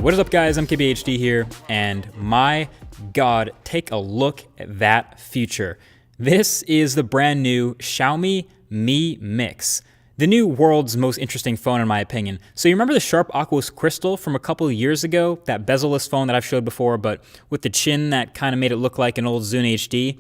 What is up, guys? I'm KBHD here, and my God, take a look at that feature. This is the brand new Xiaomi Mi Mix, the new world's most interesting phone in my opinion. So you remember the sharp aqueous crystal from a couple of years ago, that bezel-less phone that I've showed before, but with the chin that kind of made it look like an old Zune HD?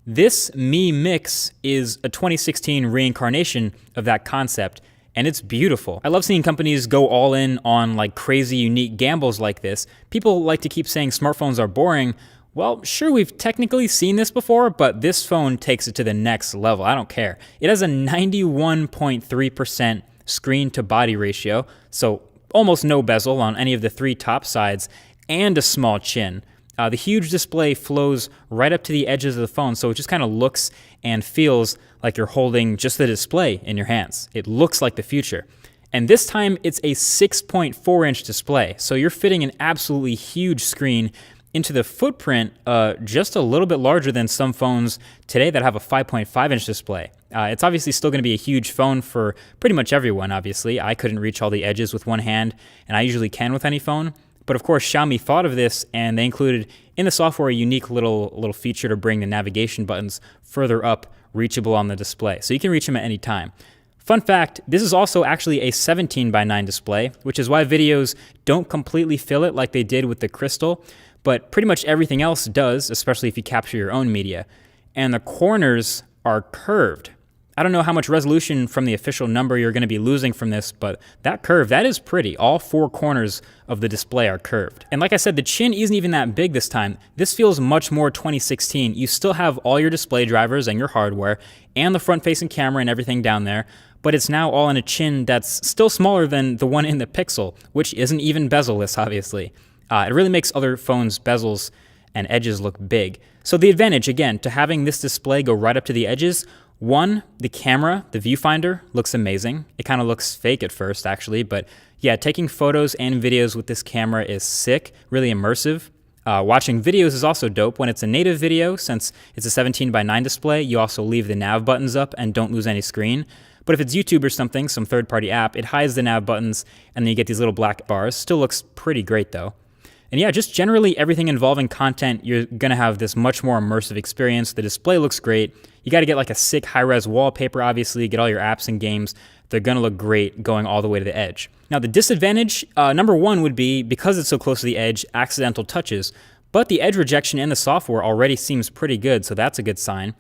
This Mi Mix is a 2016 reincarnation of that concept, and it's beautiful. I love seeing companies go all in on like crazy unique gambles like this. People like to keep saying smartphones are boring. Well, sure, we've technically seen this before, but this phone takes it to the next level. I don't care. It has a 91.3% screen to body ratio, so almost no bezel on any of the three top sides, and a small chin. The huge display flows right up to the edges of the phone, so it just kind of looks and feels like you're holding just the display in your hands. It looks like the future. And this time, it's a 6.4-inch display, so you're fitting an absolutely huge screen into the footprint just a little bit larger than some phones today that have a 5.5-inch display. It's obviously still going to be a huge phone for pretty much everyone, obviously. I couldn't reach all the edges with one hand, and I usually can with any phone. But of course, Xiaomi thought of this, and they included in the software a unique little feature to bring the navigation buttons further up, reachable on the display. So you can reach them at any time. Fun fact, this is also actually a 17:9 display, which is why videos don't completely fill it like they did with the Crystal, but pretty much everything else does, especially if you capture your own media. And the corners are curved. I don't know how much resolution from the official number you're going to be losing from this, but that curve, that is pretty. All four corners of the display are curved. And like I said, the chin isn't even that big this time. This feels much more 2016. You still have all your display drivers and your hardware and the front-facing camera and everything down there, but it's now all in a chin that's still smaller than the one in the Pixel, which isn't even bezel-less, obviously. It really makes other phones' bezels and edges look big. So the advantage, again, to having this display go right up to the edges, one, the camera, the viewfinder, looks amazing. It kind of looks fake at first, actually, but yeah, taking photos and videos with this camera is sick, really immersive. Watching videos is also dope. When it's a native video, since it's a 17:9 display, you also leave the nav buttons up and don't lose any screen. But if it's YouTube or something, some third-party app, it hides the nav buttons, and then you get these little black bars. Still looks pretty great, though. And yeah, just generally everything involving content, you're going to have this much more immersive experience. The display looks great. You got to get like a sick high-res wallpaper, obviously, get all your apps and games. They're going to look great going all the way to the edge. Now, the disadvantage, number one, would be, because it's so close to the edge, accidental touches. But the edge rejection in the software already seems pretty good, so that's a good sign.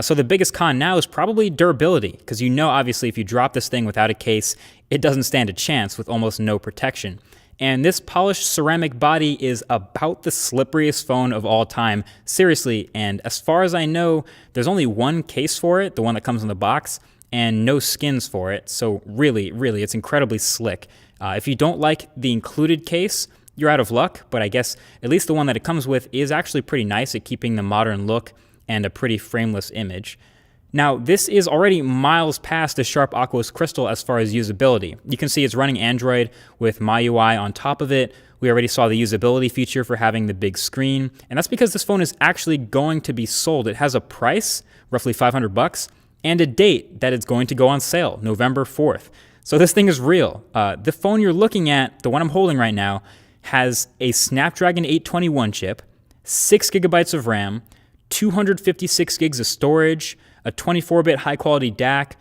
So the biggest con now is probably durability, because you know, obviously, if you drop this thing without a case, it doesn't stand a chance with almost no protection. And this polished ceramic body is about the slipperiest phone of all time, seriously, and as far as I know, there's only one case for it, the one that comes in the box, and no skins for it, so really, it's incredibly slick. If you don't like the included case, you're out of luck, but I guess at least the one that it comes with is actually pretty nice at keeping the modern look and a pretty frameless image. Now, this is already miles past the sharp aqueous crystal as far as usability. You can see it's running Android with MyUI on top of it. We already saw the usability feature for having the big screen, and that's because this phone is actually going to be sold. It has a price, roughly $500, and a date that it's going to go on sale, November 4th. So this thing is real. The phone you're looking at, the one I'm holding right now, has a Snapdragon 821 chip, 6 gigabytes of RAM, 256 gigs of storage, a 24-bit high-quality DAC,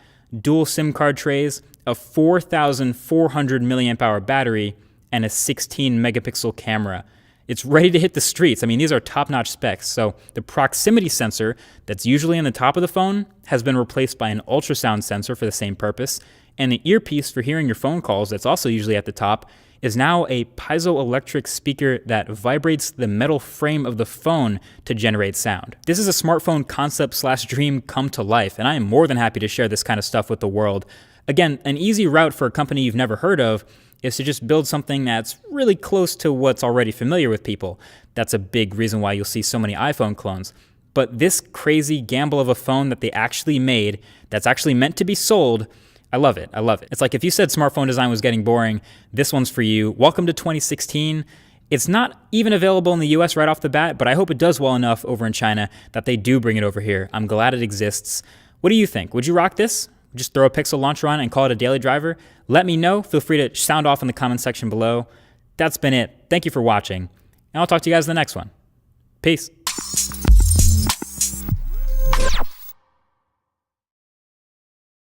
dual SIM card trays, a 4,400 milliamp hour battery, and a 16-megapixel camera. It's ready to hit the streets. I mean, these are top-notch specs. So the proximity sensor that's usually on the top of the phone has been replaced by an ultrasound sensor for the same purpose, and the earpiece for hearing your phone calls that's also usually at the top is now a piezoelectric speaker that vibrates the metal frame of the phone to generate sound. This is a smartphone concept/dream come to life, and I am more than happy to share this kind of stuff with the world. Again, an easy route for a company you've never heard of is to just build something that's really close to what's already familiar with people. That's a big reason why you'll see so many iPhone clones. But this crazy gamble of a phone that they actually made, that's actually meant to be sold, I love it. I love it. It's like if you said smartphone design was getting boring, this one's for you. Welcome to 2016. It's not even available in the US right off the bat, but I hope it does well enough over in China that they do bring it over here. I'm glad it exists. What do you think? Would you rock this? Just throw a Pixel launcher on and call it a daily driver? Let me know. Feel free to sound off in the comment section below. That's been it. Thank you for watching, and I'll talk to you guys in the next one. Peace.